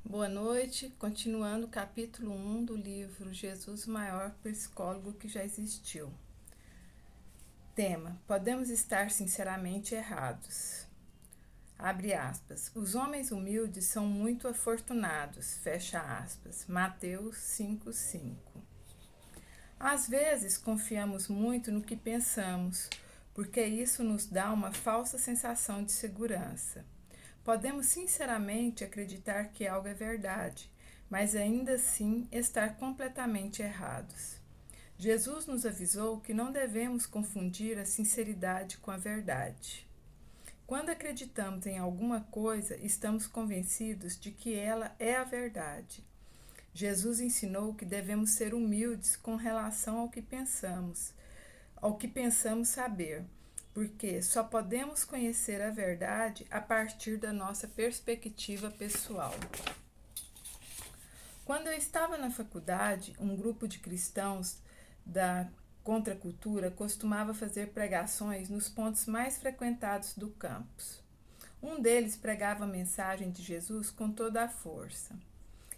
Boa noite, continuando o capítulo 1 do livro Jesus, o maior psicólogo que já existiu. Tema: podemos estar sinceramente errados. Abre aspas. Os homens humildes são muito afortunados. Fecha aspas. Mateus 5:5. Às vezes confiamos muito no que pensamos, porque isso nos dá uma falsa sensação de segurança. Podemos sinceramente acreditar que algo é verdade, mas ainda assim estar completamente errados. Jesus nos avisou que não devemos confundir a sinceridade com a verdade. Quando acreditamos em alguma coisa, estamos convencidos de que ela é a verdade. Jesus ensinou que devemos ser humildes com relação ao que pensamos saber, porque só podemos conhecer a verdade a partir da nossa perspectiva pessoal. Quando eu estava na faculdade, um grupo de cristãos da contracultura costumava fazer pregações nos pontos mais frequentados do campus. Um deles pregava a mensagem de Jesus com toda a força.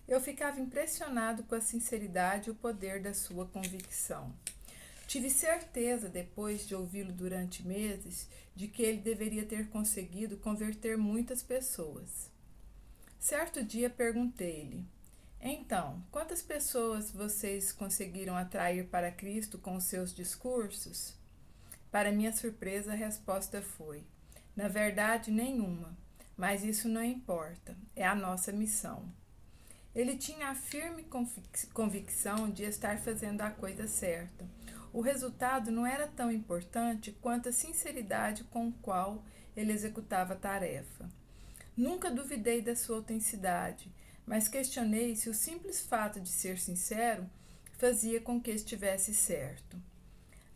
Eu ficava impressionado com a sinceridade e o poder da sua convicção. Tive certeza, depois de ouvi-lo durante meses, de que ele deveria ter conseguido converter muitas pessoas. Certo dia perguntei-lhe: então, quantas pessoas vocês conseguiram atrair para Cristo com os seus discursos? Para minha surpresa, a resposta foi: na verdade, nenhuma, mas isso não importa, é a nossa missão. Ele tinha a firme convicção de estar fazendo a coisa certa. O resultado não era tão importante quanto a sinceridade com a qual ele executava a tarefa. Nunca duvidei da sua autenticidade, mas questionei se o simples fato de ser sincero fazia com que estivesse certo.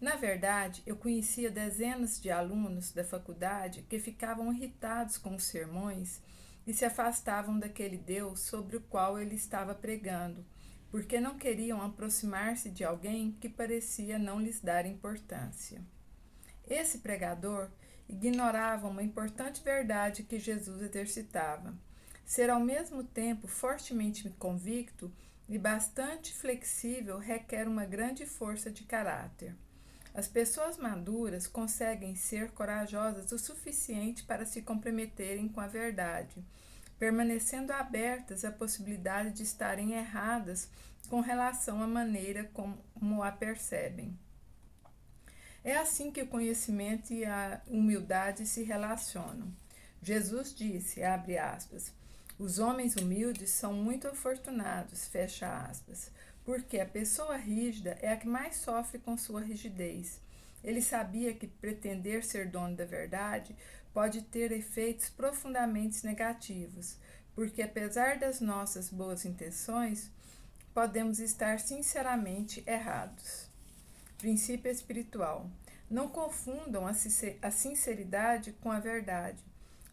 Na verdade, eu conhecia dezenas de alunos da faculdade que ficavam irritados com os sermões e se afastavam daquele Deus sobre o qual ele estava pregando, porque não queriam aproximar-se de alguém que parecia não lhes dar importância. Esse pregador ignorava uma importante verdade que Jesus exercitava: ser ao mesmo tempo fortemente convicto e bastante flexível requer uma grande força de caráter. As pessoas maduras conseguem ser corajosas o suficiente para se comprometerem com a verdade, permanecendo abertas à possibilidade de estarem erradas com relação à maneira como a percebem. É assim que o conhecimento e a humildade se relacionam. Jesus disse, abre aspas, os homens humildes são muito afortunados, fecha aspas, porque a pessoa rígida é a que mais sofre com sua rigidez. Ele sabia que pretender ser dono da verdade pode ter efeitos profundamente negativos, porque apesar das nossas boas intenções, podemos estar sinceramente errados. Princípio espiritual. Não confundam a sinceridade com a verdade.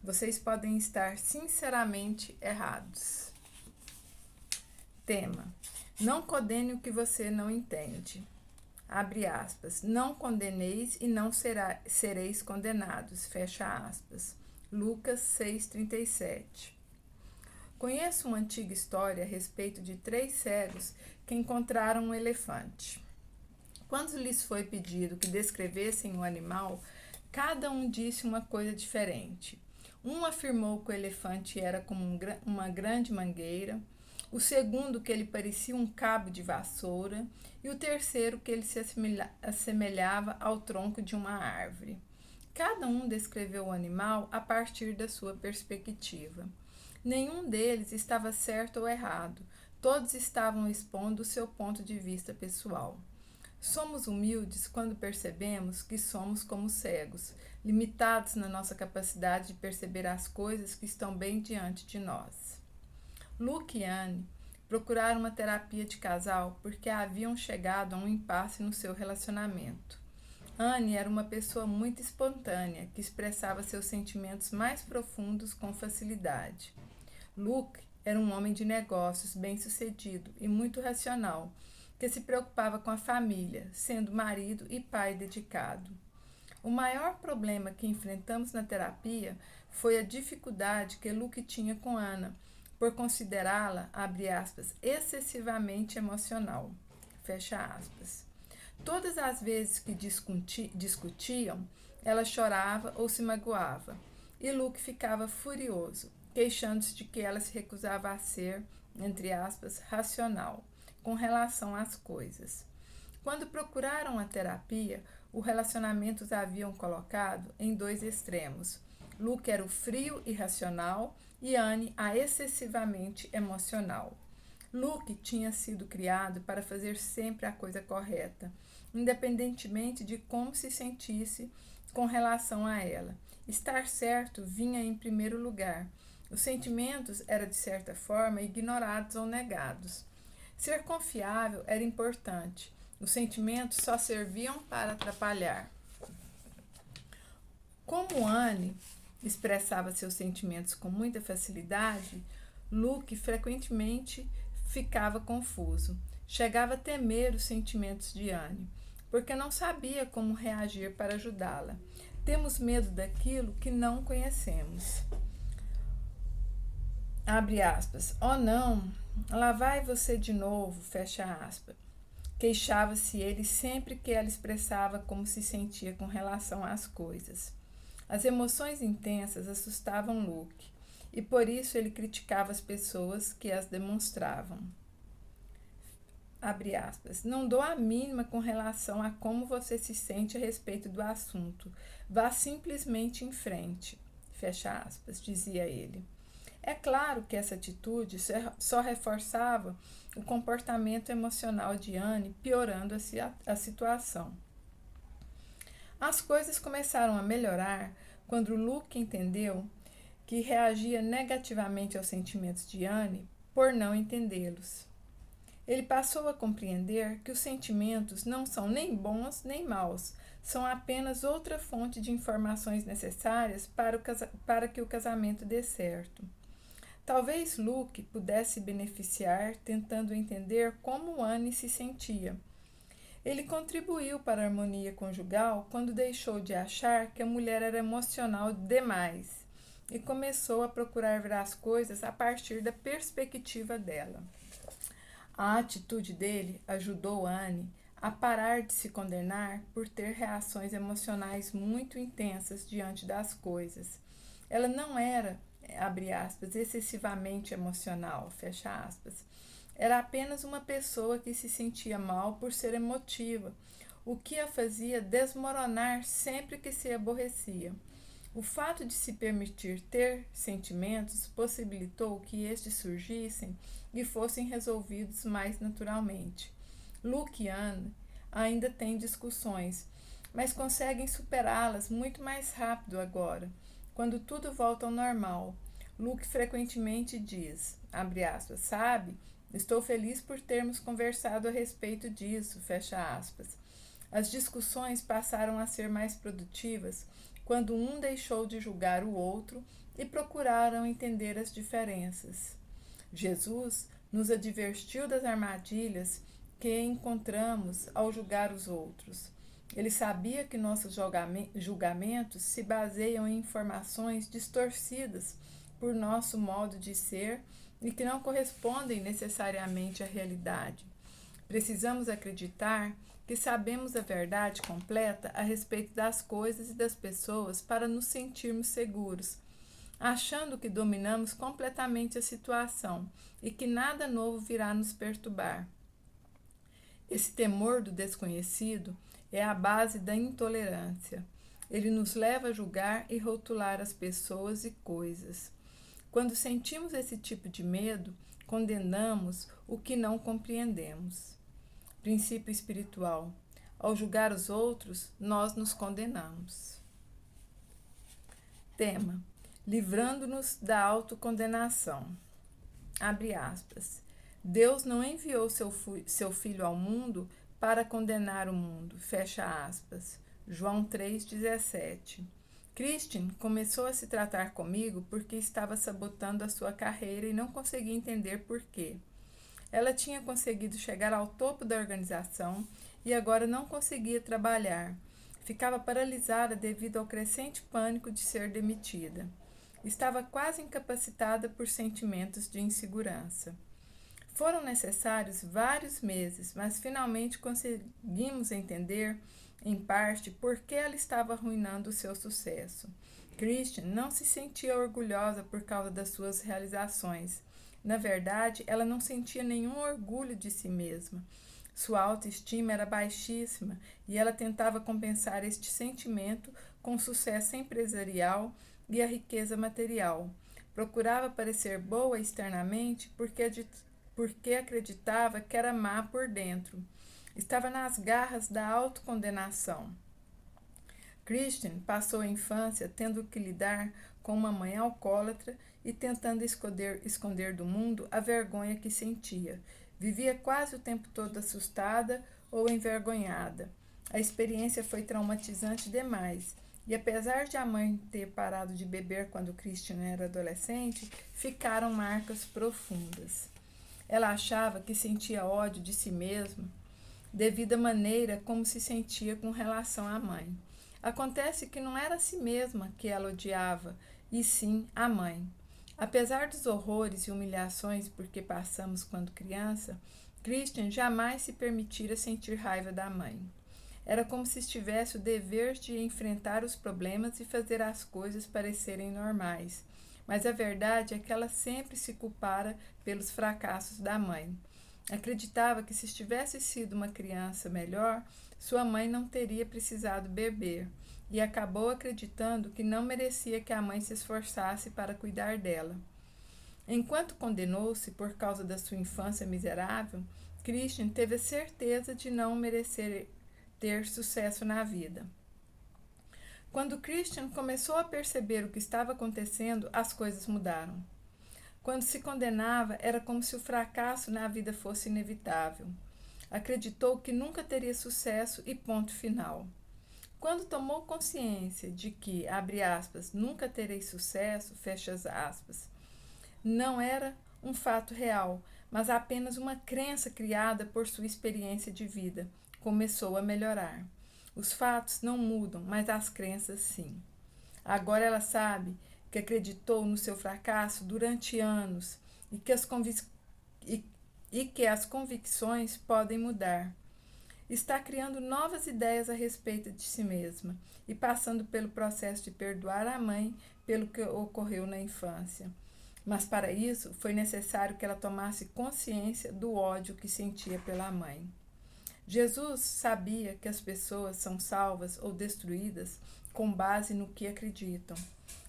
Vocês podem estar sinceramente errados. Tema: não condene o que você não entende. Abre aspas. Não condeneis e não sereis condenados. Fecha aspas. Lucas 6:37. Conheço uma antiga história a respeito de 3 cegos que encontraram um elefante. Quando lhes foi pedido que descrevessem o animal, cada um disse uma coisa diferente. Um afirmou que o elefante era como uma grande mangueira, o segundo que ele parecia um cabo de vassoura e o terceiro que ele se assemelhava ao tronco de uma árvore. Cada um descreveu o animal a partir da sua perspectiva. Nenhum deles estava certo ou errado, todos estavam expondo o seu ponto de vista pessoal. Somos humildes quando percebemos que somos como cegos, limitados na nossa capacidade de perceber as coisas que estão bem diante de nós. Luke e Anne procuraram uma terapia de casal porque haviam chegado a um impasse no seu relacionamento. Anne era uma pessoa muito espontânea, que expressava seus sentimentos mais profundos com facilidade. Luke era um homem de negócios bem-sucedido e muito racional, que se preocupava com a família, sendo marido e pai dedicado. O maior problema que enfrentamos na terapia foi a dificuldade que Luke tinha com Ana, por considerá-la, abre aspas, excessivamente emocional, fecha aspas. Todas as vezes que discutiam, ela chorava ou se magoava, e Luke ficava furioso, queixando-se de que ela se recusava a ser, entre aspas, racional, com relação às coisas. Quando procuraram a terapia, o relacionamento os haviam colocado em dois extremos. Luke era o frio e racional e Anne a excessivamente emocional. Luke tinha sido criado para fazer sempre a coisa correta, independentemente de como se sentisse com relação a ela. Estar certo vinha em primeiro lugar. Os sentimentos eram, de certa forma, ignorados ou negados. Ser confiável era importante. Os sentimentos só serviam para atrapalhar. Como Anne expressava seus sentimentos com muita facilidade, Luke frequentemente ficava confuso. Chegava a temer os sentimentos de Anne, porque não sabia como reagir para ajudá-la. Temos medo daquilo que não conhecemos. Abre aspas. Oh não, lá vai você de novo, fecha aspas. Queixava-se ele sempre que ela expressava como se sentia com relação às coisas. As emoções intensas assustavam Luke, e por isso ele criticava as pessoas que as demonstravam. Abre aspas. Não dou a mínima com relação a como você se sente a respeito do assunto. Vá simplesmente em frente. Fecha aspas, dizia ele. É claro que essa atitude só reforçava o comportamento emocional de Anne, piorando a situação. As coisas começaram a melhorar quando Luke entendeu que reagia negativamente aos sentimentos de Anne por não entendê-los. Ele passou a compreender que os sentimentos não são nem bons nem maus, são apenas outra fonte de informações necessárias para que o casamento dê certo. Talvez Luke pudesse beneficiar tentando entender como Anne se sentia. Ele contribuiu para a harmonia conjugal quando deixou de achar que a mulher era emocional demais e começou a procurar ver as coisas a partir da perspectiva dela. A atitude dele ajudou Anne a parar de se condenar por ter reações emocionais muito intensas diante das coisas. Ela não era, abre aspas, excessivamente emocional, fecha aspas. Era apenas uma pessoa que se sentia mal por ser emotiva, o que a fazia desmoronar sempre que se aborrecia. O fato de se permitir ter sentimentos possibilitou que estes surgissem e fossem resolvidos mais naturalmente. Luke e Anne ainda têm discussões, mas conseguem superá-las muito mais rápido agora, quando tudo volta ao normal. Luke frequentemente diz, abre aspas, sabe, estou feliz por termos conversado a respeito disso, fecha aspas. As discussões passaram a ser mais produtivas quando um deixou de julgar o outro e procuraram entender as diferenças. Jesus nos advertiu das armadilhas que encontramos ao julgar os outros. Ele sabia que nossos julgamentos se baseiam em informações distorcidas por nosso modo de ser e que não correspondem necessariamente à realidade. Precisamos acreditar que sabemos a verdade completa a respeito das coisas e das pessoas para nos sentirmos seguros, achando que dominamos completamente a situação e que nada novo virá nos perturbar. Esse temor do desconhecido é a base da intolerância. Ele nos leva a julgar e rotular as pessoas e coisas. Quando sentimos esse tipo de medo, condenamos o que não compreendemos. Princípio espiritual. Ao julgar os outros, nós nos condenamos. Tema: livrando-nos da autocondenação. Abre aspas. Deus não enviou seu Filho ao mundo para condenar o mundo. Fecha aspas. João 3,17. Christian começou a se tratar comigo porque estava sabotando a sua carreira e não conseguia entender por quê. Ela tinha conseguido chegar ao topo da organização e agora não conseguia trabalhar. Ficava paralisada devido ao crescente pânico de ser demitida. Estava quase incapacitada por sentimentos de insegurança. Foram necessários vários meses, mas finalmente conseguimos entender, em parte, por que ela estava arruinando o seu sucesso. Christian não se sentia orgulhosa por causa das suas realizações. Na verdade, ela não sentia nenhum orgulho de si mesma. Sua autoestima era baixíssima e ela tentava compensar este sentimento com o sucesso empresarial e a riqueza material. Procurava parecer boa externamente porque acreditava que era má por dentro. Estava nas garras da autocondenação. Christian passou a infância tendo que lidar com uma mãe alcoólatra e tentando esconder do mundo a vergonha que sentia. Vivia quase o tempo todo assustada ou envergonhada. A experiência foi traumatizante demais. E apesar de a mãe ter parado de beber quando Christian era adolescente, ficaram marcas profundas. Ela achava que sentia ódio de si mesma devido à maneira como se sentia com relação à mãe. Acontece que não era a si mesma que ela odiava, e sim a mãe. Apesar dos horrores e humilhações por que passamos quando criança, Christian jamais se permitira sentir raiva da mãe. Era como se estivesse o dever de enfrentar os problemas e fazer as coisas parecerem normais. Mas a verdade é que ela sempre se culpara pelos fracassos da mãe. Acreditava que se tivesse sido uma criança melhor, sua mãe não teria precisado beber, e acabou acreditando que não merecia que a mãe se esforçasse para cuidar dela. Enquanto condenou-se por causa da sua infância miserável, Christian teve a certeza de não merecer ter sucesso na vida. Quando Christian começou a perceber o que estava acontecendo, as coisas mudaram. Quando se condenava, era como se o fracasso na vida fosse inevitável. Acreditou que nunca teria sucesso e ponto final. Quando tomou consciência de que, abre aspas, nunca terei sucesso, fecha aspas, não era um fato real, mas apenas uma crença criada por sua experiência de vida, começou a melhorar. Os fatos não mudam, mas as crenças sim. Agora ela sabe que acreditou no seu fracasso durante anos e que as convicções podem mudar. Está criando novas ideias a respeito de si mesma e passando pelo processo de perdoar a mãe pelo que ocorreu na infância. Mas para isso foi necessário que ela tomasse consciência do ódio que sentia pela mãe. Jesus sabia que as pessoas são salvas ou destruídas com base no que acreditam,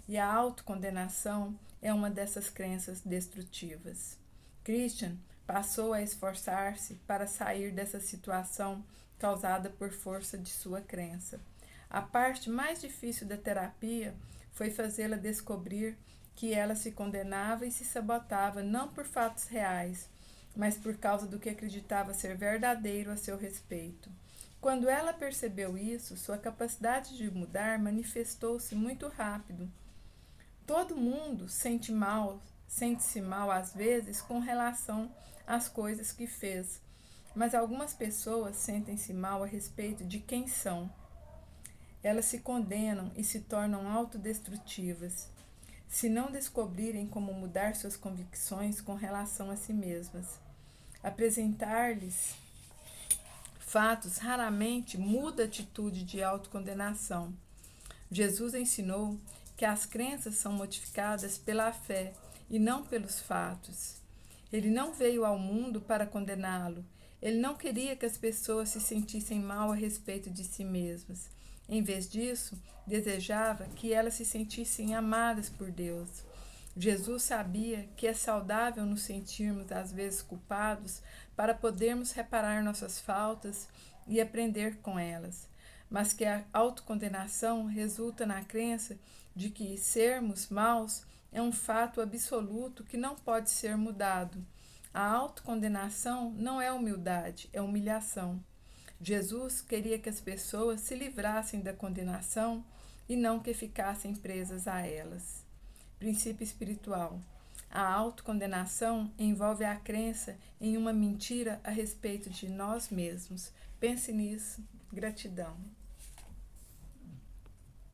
e a autocondenação é uma dessas crenças destrutivas. Christian passou a esforçar-se para sair dessa situação causada por força de sua crença. A parte mais difícil da terapia foi fazê-la descobrir que ela se condenava e se sabotava não por fatos reais, mas por causa do que acreditava ser verdadeiro a seu respeito. Quando ela percebeu isso, sua capacidade de mudar manifestou-se muito rápido. Todo mundo sente-se mal às vezes com relação às coisas que fez, mas algumas pessoas sentem-se mal a respeito de quem são. Elas se condenam e se tornam autodestrutivas, se não descobrirem como mudar suas convicções com relação a si mesmas. Apresentar-lhes fatos raramente muda a atitude de autocondenação. Jesus ensinou que as crenças são modificadas pela fé e não pelos fatos. Ele não veio ao mundo para condená-lo. Ele não queria que as pessoas se sentissem mal a respeito de si mesmas. Em vez disso, desejava que elas se sentissem amadas por Deus. Jesus sabia que é saudável nos sentirmos às vezes culpados para podermos reparar nossas faltas e aprender com elas, mas que a autocondenação resulta na crença de que sermos maus é um fato absoluto que não pode ser mudado. A autocondenação não é humildade, é humilhação. Jesus queria que as pessoas se livrassem da condenação e não que ficassem presas a elas. Princípio espiritual. A autocondenação envolve a crença em uma mentira a respeito de nós mesmos. Pense nisso. Gratidão.